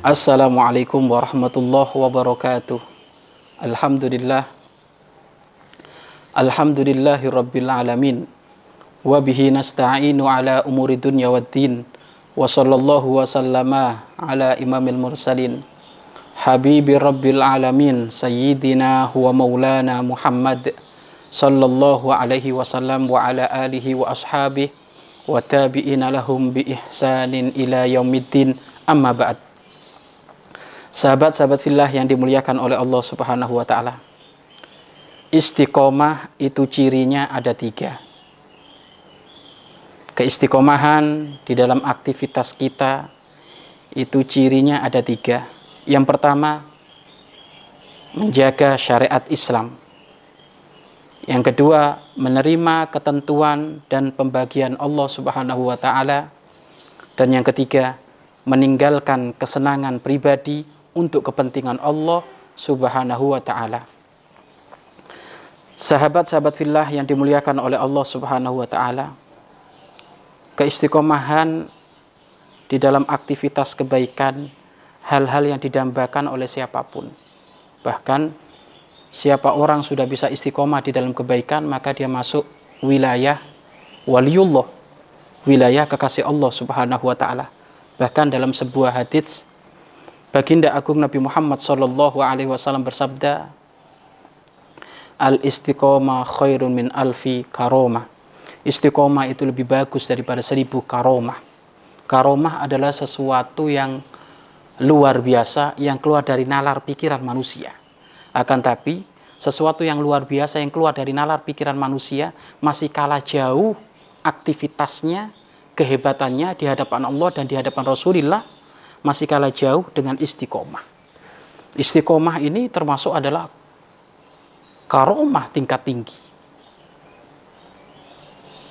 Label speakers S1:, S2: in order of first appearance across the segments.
S1: Assalamualaikum warahmatullahi wabarakatuh. Alhamdulillah. Alhamdulillahi rabbil alamin. Wa bihi nasta'inu ala umuri dunya waddin. Wa sallallahu wa sallama ala imamil mursalin. Habibi rabbil alamin. Sayyidina huwa maulana Muhammad sallallahu alaihi wasallam wa ala alihi wa ashabihi wa tabi'ina lahum bi ihsanin ila yaumiddin. Amma ba'd. Sahabat-sahabat fillah yang dimuliakan oleh Allah Subhanahu wa ta'ala. Istiqomah itu cirinya ada 3. Keistiqomahan di dalam aktivitas kita itu cirinya ada 3. Yang pertama, menjaga syariat Islam. Yang kedua, menerima ketentuan dan pembagian Allah Subhanahu wa ta'ala. Dan yang ketiga, meninggalkan kesenangan pribadi untuk kepentingan Allah Subhanahu wa ta'ala. Sahabat-sahabat fillah yang dimuliakan oleh Allah Subhanahu wa ta'ala, keistiqomahan di dalam aktivitas kebaikan, hal-hal yang didambakan oleh siapapun. Bahkan siapa orang sudah bisa istiqomah di dalam kebaikan, maka dia masuk wilayah waliullah, wilayah kekasih Allah Subhanahu wa ta'ala. Bahkan dalam sebuah hadits, Baginda Agung Nabi Muhammad sallallahu alaihi wasallam bersabda, al-istiqomah khairun min alfi karomah. Istiqomah itu lebih bagus daripada 1000 karomah. Karomah adalah sesuatu yang luar biasa, yang keluar dari nalar pikiran manusia. Akan tapi, sesuatu yang luar biasa yang keluar dari nalar pikiran manusia masih kalah jauh aktivitasnya, kehebatannya di hadapan Allah dan di hadapan Rasulullah, masih kalah jauh dengan istiqomah. Istiqomah ini termasuk adalah karomah tingkat tinggi.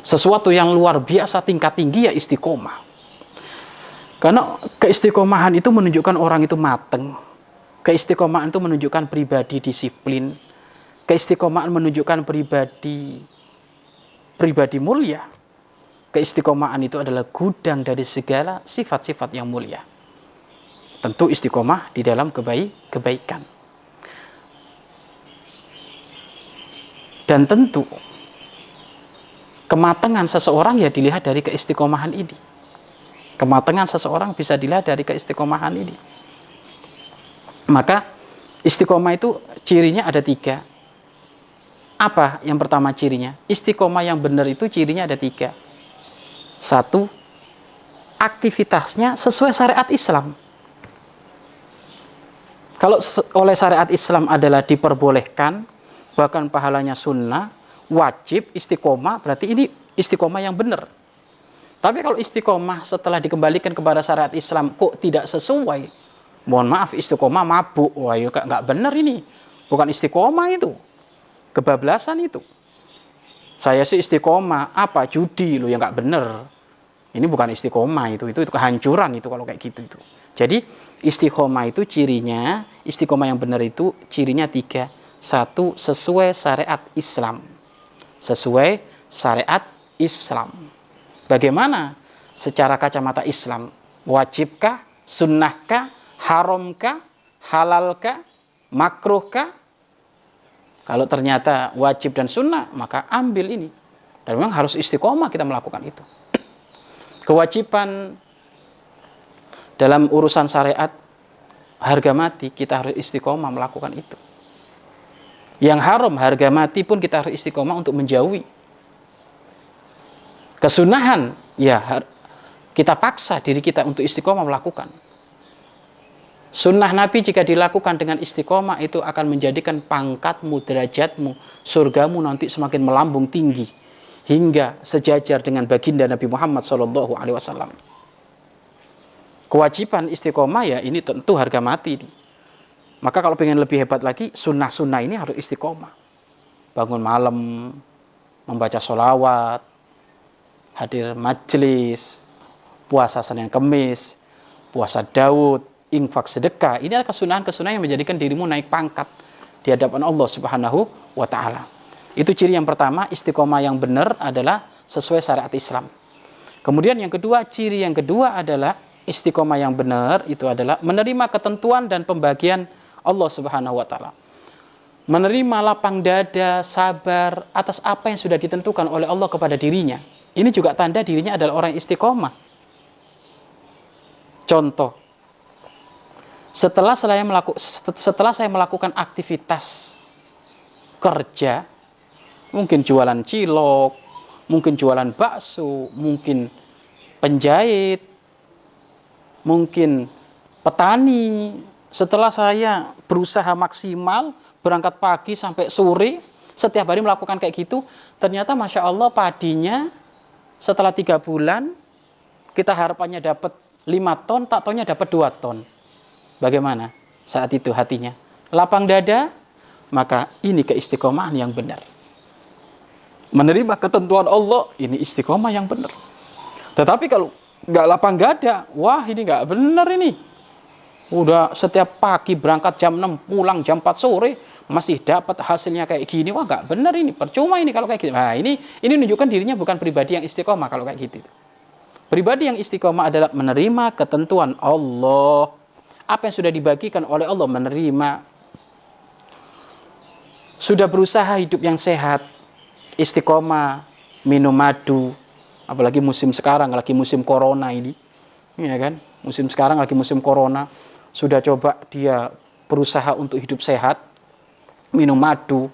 S1: Sesuatu yang luar biasa tingkat tinggi ya istiqomah. Karena keistiqomahan itu menunjukkan orang itu mateng. Keistiqomahan itu menunjukkan pribadi disiplin. Keistiqomahan menunjukkan pribadi mulia. Keistiqomahan itu adalah gudang dari segala sifat-sifat yang mulia. Tentu istiqomah di dalam kebaikan. Dan tentu kematangan seseorang ya dilihat dari keistiqomahan ini. Kematangan seseorang bisa dilihat dari keistiqomahan ini. Maka istiqomah itu cirinya ada 3. Apa yang pertama cirinya? Istiqomah yang benar itu cirinya ada 3. 1, aktivitasnya sesuai syariat Islam. Kalau oleh syariat Islam adalah diperbolehkan, bahkan pahalanya sunnah, wajib, istiqomah, berarti ini istiqomah yang benar. Tapi kalau istiqomah setelah dikembalikan kepada syariat Islam kok tidak sesuai, mohon maaf, istiqomah mabuk, wah ya nggak benar ini. Bukan istiqomah itu, kebablasan itu. Saya sih istiqomah, apa judi lo ya nggak benar. Ini bukan istiqomah itu kehancuran itu kalau kayak gitu itu. Jadi istiqomah itu cirinya, istiqomah yang benar itu cirinya 3. 1, sesuai syariat Islam. Sesuai syariat Islam. Bagaimana secara kacamata Islam? Wajibkah? Sunnahkah? Haramkah? Halalkah? Makruhkah? Kalau ternyata wajib dan sunnah, maka ambil ini. Dan memang harus istiqomah kita melakukan itu. Kewajiban dalam urusan syariat, harga mati, kita harus istiqomah melakukan itu. Yang haram, harga mati pun kita harus istiqomah untuk menjauhi. Kesunahan, ya kita paksa diri kita untuk istiqomah melakukan. Sunnah Nabi jika dilakukan dengan istiqomah itu akan menjadikan pangkatmu, derajatmu, surgamu nanti semakin melambung tinggi hingga sejajar dengan baginda Nabi Muhammad SAW. Kewajiban istiqomah ya ini tentu harga mati. Maka kalau pengen lebih hebat lagi, sunnah-sunnah ini harus istiqomah. Bangun malam, membaca sholawat, hadir majelis, puasa Senin Kemis, puasa Daud, infak sedekah. Ini adalah kesunahan-kesunahan yang menjadikan dirimu naik pangkat di hadapan Allah Subhanahu wa ta'ala. Itu ciri yang pertama, istiqomah yang benar adalah sesuai syariat Islam. Kemudian yang kedua, ciri yang kedua adalah istiqomah yang benar itu adalah menerima ketentuan dan pembagian Allah Subhanahu wa taala. Menerima lapang dada, sabar atas apa yang sudah ditentukan oleh Allah kepada dirinya. Ini juga tanda dirinya adalah orang yang istiqomah. Contoh, setelah saya melakukan aktivitas kerja, mungkin jualan cilok, mungkin jualan bakso, mungkin penjahit, mungkin petani. Setelah saya berusaha maksimal, berangkat pagi sampai sore, setiap hari melakukan kayak gitu, ternyata Masya Allah padinya setelah 3 bulan, kita harapannya dapat 5 ton, tak taunya dapat 2 ton. Bagaimana saat itu hatinya? Lapang dada, maka ini keistiqomahan yang benar. Menerima ketentuan Allah, ini istiqomah yang benar. Tetapi kalau nggak lapang dada, wah ini nggak benar ini. Udah setiap pagi berangkat jam 6, pulang jam 4 sore, masih dapat hasilnya kayak gini, wah nggak benar ini, percuma ini kalau kayak gitu. Nah ini menunjukkan dirinya bukan pribadi yang istiqomah kalau kayak gitu. Pribadi yang istiqomah adalah menerima ketentuan Allah. Apa yang sudah dibagikan oleh Allah, menerima. Sudah berusaha hidup yang sehat, istiqomah, minum madu, apalagi musim sekarang, lagi musim corona ini, ya kan? Musim sekarang lagi musim corona, sudah coba dia berusaha untuk hidup sehat, minum madu,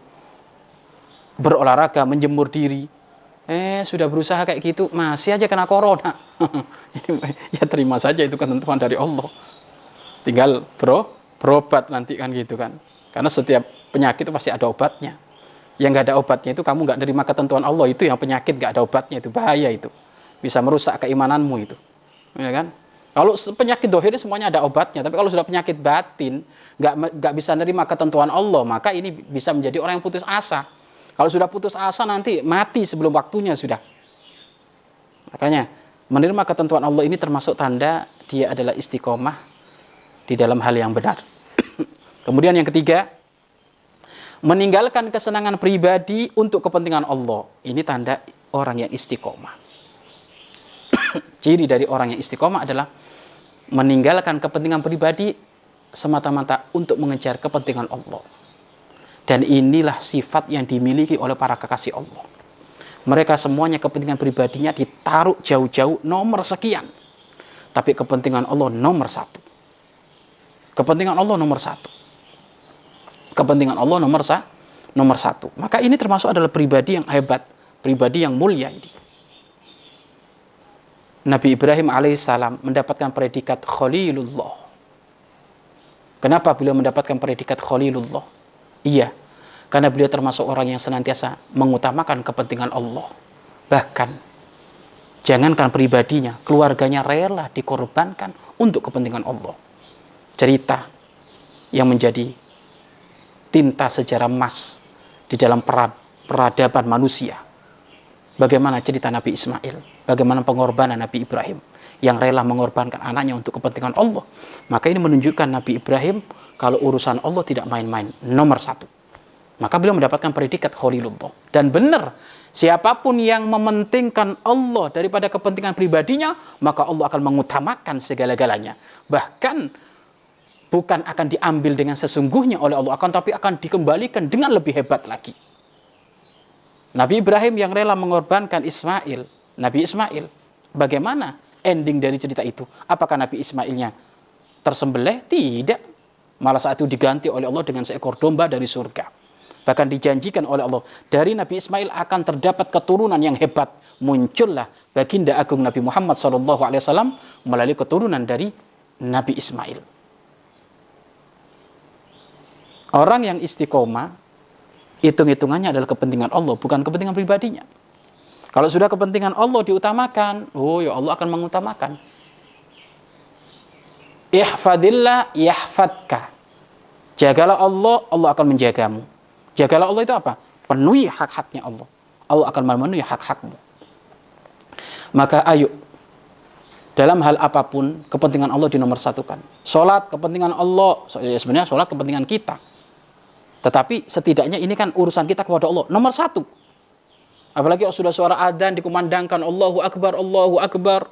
S1: berolahraga, menjemur diri, sudah berusaha kayak gitu, masih aja kena corona. Ya terima saja, itu ketentuan dari Allah. Tinggal berobat nanti kan gitu kan. Karena setiap penyakit itu pasti ada obatnya. Yang nggak ada obatnya itu kamu nggak nerima ketentuan Allah, itu yang penyakit nggak ada obatnya, itu bahaya itu. Bisa merusak keimananmu itu. Ya kan? Kalau penyakit dohir semuanya ada obatnya, tapi kalau sudah penyakit batin, nggak bisa nerima ketentuan Allah, maka ini bisa menjadi orang yang putus asa. Kalau sudah putus asa nanti mati sebelum waktunya sudah. Makanya menerima ketentuan Allah ini termasuk tanda dia adalah istiqomah di dalam hal yang benar. Kemudian yang ketiga, meninggalkan kesenangan pribadi untuk kepentingan Allah. Ini tanda orang yang istiqomah. Ciri dari orang yang istiqomah adalah meninggalkan kepentingan pribadi semata-mata untuk mengejar kepentingan Allah. Dan inilah sifat yang dimiliki oleh para kekasih Allah. Mereka semuanya kepentingan pribadinya ditaruh jauh-jauh nomor sekian. Tapi kepentingan Allah nomor 1. Kepentingan Allah nomor 1. Kepentingan Allah nomor 1. Maka ini termasuk adalah pribadi yang hebat, pribadi yang mulia ini. Nabi Ibrahim alaihissalam mendapatkan predikat Khalilullah. Kenapa beliau mendapatkan predikat Khalilullah? Iya, karena beliau termasuk orang yang senantiasa mengutamakan kepentingan Allah. Bahkan, jangankan pribadinya, keluarganya rela dikorbankan untuk kepentingan Allah. Cerita yang menjadi tinta sejarah emas di dalam peradaban manusia. Bagaimana cerita Nabi Ismail, bagaimana pengorbanan Nabi Ibrahim yang rela mengorbankan anaknya untuk kepentingan Allah. Maka ini menunjukkan Nabi Ibrahim kalau urusan Allah tidak main-main, nomor 1. Maka beliau mendapatkan predikat Khalilullah. Dan benar, siapapun yang mementingkan Allah daripada kepentingan pribadinya, maka Allah akan mengutamakan segala-galanya. Bahkan bukan akan diambil dengan sesungguhnya oleh Allah, tapi akan dikembalikan dengan lebih hebat lagi. Nabi Ibrahim yang rela mengorbankan Nabi Ismail, bagaimana ending dari cerita itu? Apakah Nabi Ismailnya tersembelih? Tidak. Malah saat itu diganti oleh Allah dengan seekor domba dari surga. Bahkan dijanjikan oleh Allah, dari Nabi Ismail akan terdapat keturunan yang hebat. Muncullah baginda agung Nabi Muhammad SAW melalui keturunan dari Nabi Ismail. Orang yang istiqomah, hitung-hitungannya adalah kepentingan Allah, bukan kepentingan pribadinya. Kalau sudah kepentingan Allah diutamakan, ya Allah akan mengutamakan. Ihfadillah yahfadka. Jagalah Allah, Allah akan menjagamu. Jagalah Allah itu apa? Penuhi hak-haknya Allah. Allah akan memenuhi hak-hakmu. Maka ayo, dalam hal apapun, kepentingan Allah dinomorsatukan. Sholat, kepentingan Allah. Sebenarnya sholat kepentingan kita. Tetapi setidaknya ini kan urusan kita kepada Allah. Nomor 1. Apalagi kalau sudah suara adzan dikumandangkan, Allahu Akbar, Allahu Akbar.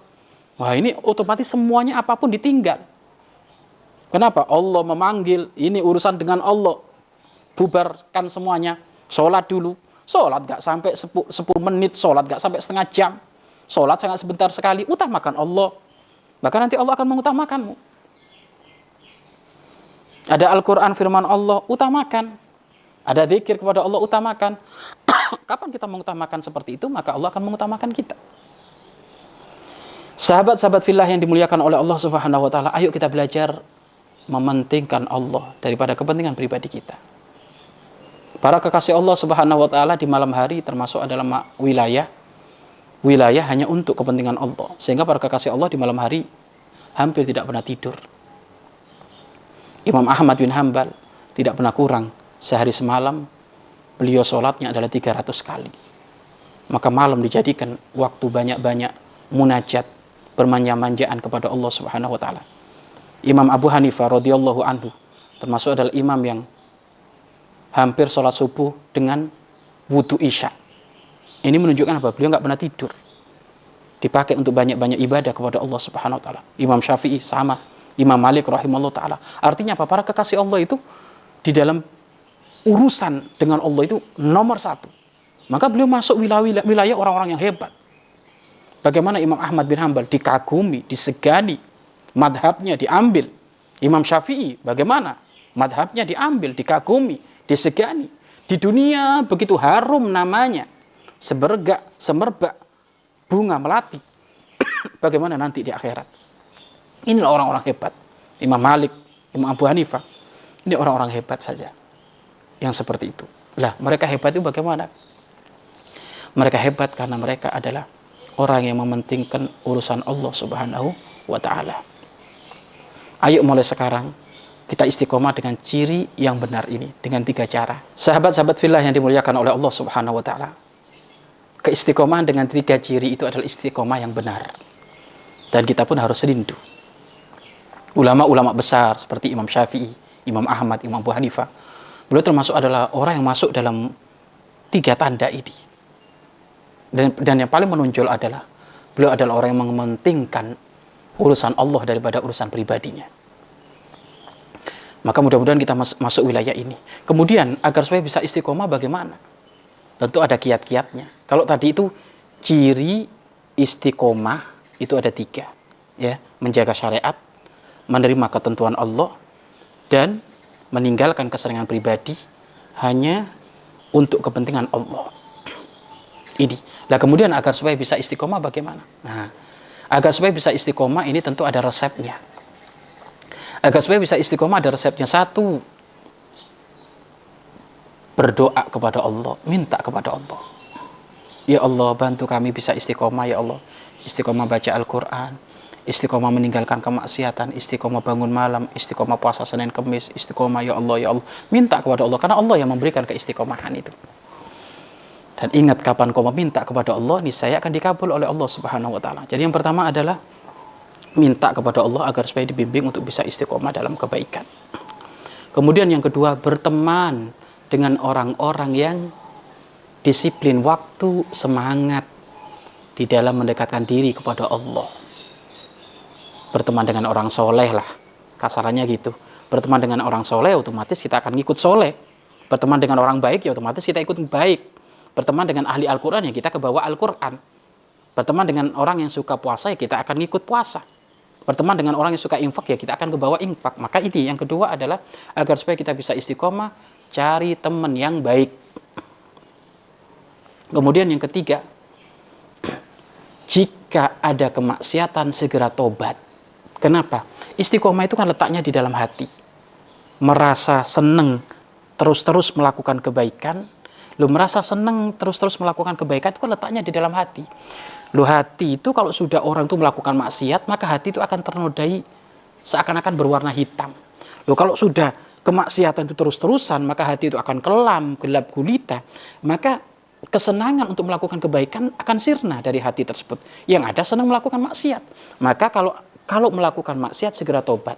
S1: Wah, ini otomatis semuanya apapun ditinggal. Kenapa? Allah memanggil, ini urusan dengan Allah. Bubarkan semuanya. Sholat dulu. Sholat gak sampai 10 menit, sholat gak sampai setengah jam. Sholat sangat sebentar sekali, utamakan Allah. Maka nanti Allah akan mengutamakanmu. Ada Al-Quran firman Allah, utamakan. Ada zikir kepada Allah, utamakan. Kapan kita mengutamakan seperti itu, maka Allah akan mengutamakan kita. Sahabat-sahabat fillah yang dimuliakan oleh Allah Subhanahu wa taala, ayo kita belajar mementingkan Allah daripada kepentingan pribadi kita. Para kekasih Allah Subhanahu wa taala di malam hari termasuk adalah wilayah hanya untuk kepentingan Allah. Sehingga para kekasih Allah di malam hari hampir tidak pernah tidur. Imam Ahmad bin Hanbal tidak pernah kurang sehari semalam beliau sholatnya adalah 300 kali. Maka malam dijadikan waktu banyak-banyak munajat, bermanja-manjaan kepada Allah Subhanahu wa taala. Imam Abu Hanifah radhiyallahu anhu termasuk adalah imam yang hampir sholat subuh dengan wudu isya. Ini menunjukkan apa? Beliau nggak pernah tidur. Dipakai untuk banyak-banyak ibadah kepada Allah Subhanahu wa taala. Imam Syafi'i sama, Imam Malik rahimahullah taala. Artinya apa? Para kekasih Allah itu di dalam urusan dengan Allah itu nomor satu. Maka beliau masuk wilayah orang-orang yang hebat. Bagaimana Imam Ahmad bin Hanbal dikagumi, disegani, madhabnya diambil. Imam Syafi'i bagaimana? Madhabnya diambil, dikagumi, disegani. Di dunia begitu harum namanya, semerbak bunga melati. Bagaimana nanti di akhirat? Inilah orang-orang hebat. Imam Malik, Imam Abu Hanifah. Ini orang-orang hebat saja yang seperti itu. Lah, mereka hebat itu bagaimana? Mereka hebat karena mereka adalah orang yang mementingkan urusan Allah Subhanahu wa taala. Ayo mulai sekarang kita istiqomah dengan ciri yang benar ini, dengan 3 cara. Sahabat-sahabat fillah yang dimuliakan oleh Allah Subhanahu wa taala. Keistiqomahan dengan 3 ciri itu adalah istiqomah yang benar. Dan kita pun harus rindu. Ulama-ulama besar seperti Imam Syafi'i, Imam Ahmad, Imam Abu Hanifah, beliau termasuk adalah orang yang masuk dalam 3 tanda ini. Dan yang paling menonjol adalah beliau adalah orang yang mementingkan urusan Allah daripada urusan pribadinya. Maka mudah-mudahan kita masuk wilayah ini. Kemudian agar supaya bisa istiqomah bagaimana? Tentu ada kiat-kiatnya. Kalau tadi itu ciri istiqomah itu ada 3, ya, menjaga syariat, menerima ketentuan Allah, dan meninggalkan kesenangan pribadi hanya untuk kepentingan Allah. Ini. Nah, kemudian agar supaya bisa istiqomah bagaimana? Nah, agar supaya bisa istiqomah ini tentu ada resepnya. Agar supaya bisa istiqomah ada resepnya. 1, berdoa kepada Allah, minta kepada Allah. Ya Allah, bantu kami bisa istiqomah ya Allah. Istiqomah baca Al-Quran, istiqomah meninggalkan kemaksiatan, istiqomah bangun malam, istiqomah puasa Senin Kemis, istiqomah ya Allah ya Allah. Minta kepada Allah, karena Allah yang memberikan keistiqomahan itu. Dan ingat, kapan kau meminta kepada Allah, niscaya akan dikabul oleh Allah Subhanahu wa taala. Jadi yang pertama adalah minta kepada Allah agar supaya dibimbing untuk bisa istiqomah dalam kebaikan. Kemudian yang kedua, berteman dengan orang-orang yang disiplin waktu, semangat di dalam mendekatkan diri kepada Allah. Berteman dengan orang soleh lah, kasarannya gitu. Berteman dengan orang soleh, otomatis kita akan ngikut soleh. Berteman dengan orang baik, ya otomatis kita ikut baik. Berteman dengan ahli Al-Quran, ya kita kebawa Al-Quran. Berteman dengan orang yang suka puasa, ya kita akan ngikut puasa. Berteman dengan orang yang suka infak, ya kita akan kebawa infak. Maka ini yang kedua adalah agar supaya kita bisa istiqomah, cari teman yang baik. Kemudian yang ketiga, jika ada kemaksiatan segera tobat. Kenapa? Istiqomah itu kan letaknya di dalam hati. Merasa senang terus-terus melakukan kebaikan. Lu merasa senang terus-terus melakukan kebaikan itu kan letaknya di dalam hati. Lu hati itu kalau sudah orang itu melakukan maksiat, maka hati itu akan ternodai seakan-akan berwarna hitam. Lu kalau sudah kemaksiatan itu terus-terusan, maka hati itu akan kelam, gelap gulita. Maka kesenangan untuk melakukan kebaikan akan sirna dari hati tersebut. Yang ada senang melakukan maksiat. Maka kalau melakukan maksiat segera tobat.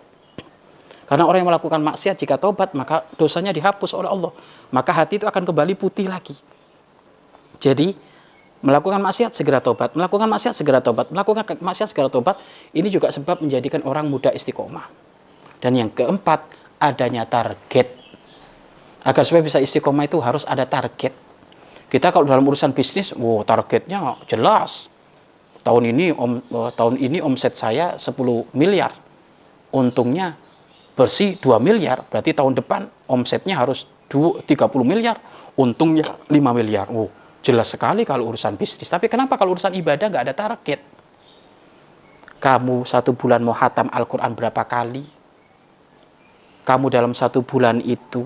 S1: Karena orang yang melakukan maksiat jika tobat, maka dosanya dihapus oleh Allah. Maka hati itu akan kembali putih lagi. Jadi Melakukan maksiat segera tobat, melakukan maksiat segera tobat, melakukan maksiat segera tobat. Ini juga sebab menjadikan orang mudah istiqomah. Dan yang keempat, adanya target. Agar supaya bisa istiqomah itu harus ada target. Kita kalau dalam urusan bisnis, targetnya jelas. Tahun ini omset saya 10 miliar. Untungnya bersih 2 miliar. Berarti tahun depan omsetnya harus 30 miliar. Untungnya 5 miliar. Jelas sekali kalau urusan bisnis. Tapi kenapa kalau urusan ibadah nggak ada target? Kamu 1 bulan mau khatam Al-Quran berapa kali? Kamu dalam 1 bulan itu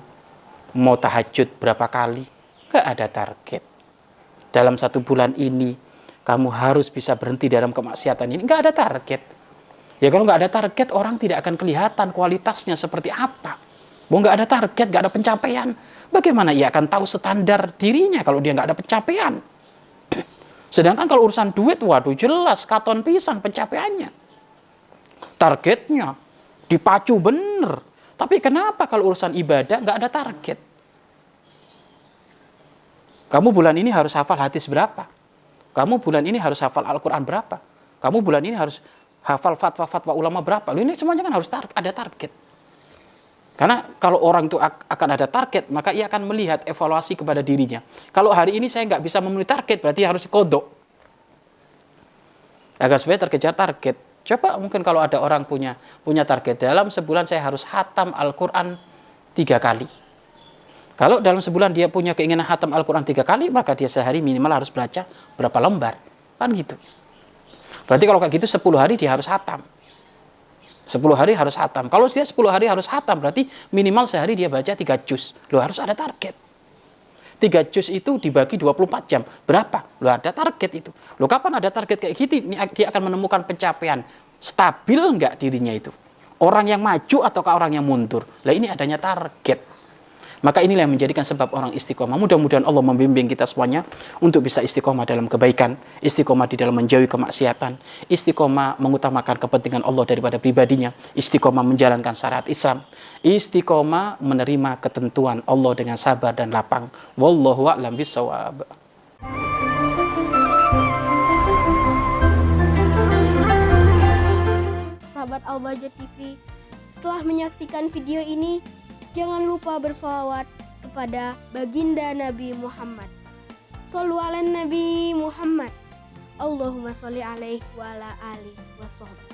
S1: mau tahajud berapa kali? Nggak ada target. Dalam 1 bulan ini kamu harus bisa berhenti dalam kemaksiatan ini. Nggak ada target. Ya kalau nggak ada target, orang tidak akan kelihatan kualitasnya seperti apa. Mau nggak ada target, nggak ada pencapaian, bagaimana ia akan tahu standar dirinya kalau dia nggak ada pencapaian? Sedangkan kalau urusan duit, waduh jelas katon pisan pencapaiannya. Targetnya dipacu bener. Tapi kenapa kalau urusan ibadah nggak ada target? Kamu bulan ini harus hafal hadis berapa? Kamu bulan ini harus hafal Al-Quran berapa? Kamu bulan ini harus hafal fatwa-fatwa ulama berapa? Ini semuanya kan harus ada target. Karena kalau orang itu akan ada target, maka ia akan melihat evaluasi kepada dirinya. Kalau hari ini saya nggak bisa memenuhi target, berarti harus kodok. Agar supaya terkejar target. Coba mungkin kalau ada orang punya target, dalam sebulan saya harus khatam Al-Quran 3 kali. Kalau dalam sebulan dia punya keinginan khatam Al-Quran 3 kali, maka dia sehari minimal harus baca berapa lembar. Kan gitu. Berarti kalau kayak gitu 10 hari dia harus khatam. 10 hari harus khatam. Kalau dia 10 hari harus khatam, berarti minimal sehari dia baca 3 juz. Loh, harus ada target. 3 juz itu dibagi 24 jam. Berapa? Loh, ada target itu. Loh, kapan ada target kayak gitu? Dia akan menemukan pencapaian. Stabil enggak dirinya itu? Orang yang maju ataukah orang yang mundur? Lah, ini adanya target. Maka inilah yang menjadikan sebab orang istiqomah. Mudah-mudahan Allah membimbing kita semuanya untuk bisa istiqomah dalam kebaikan, istiqomah di dalam menjauhi kemaksiatan, istiqomah mengutamakan kepentingan Allah daripada pribadinya, istiqomah menjalankan syariat Islam, istiqomah menerima ketentuan Allah dengan sabar dan lapang. Wallahu a'lam bishawab.
S2: Sahabat Al-Bahjah TV, setelah menyaksikan video ini, jangan lupa bersolawat kepada baginda Nabi Muhammad. Shollu ala Nabi Muhammad. Allahumma sholli alaihi wa ala alihi wa sahbihi.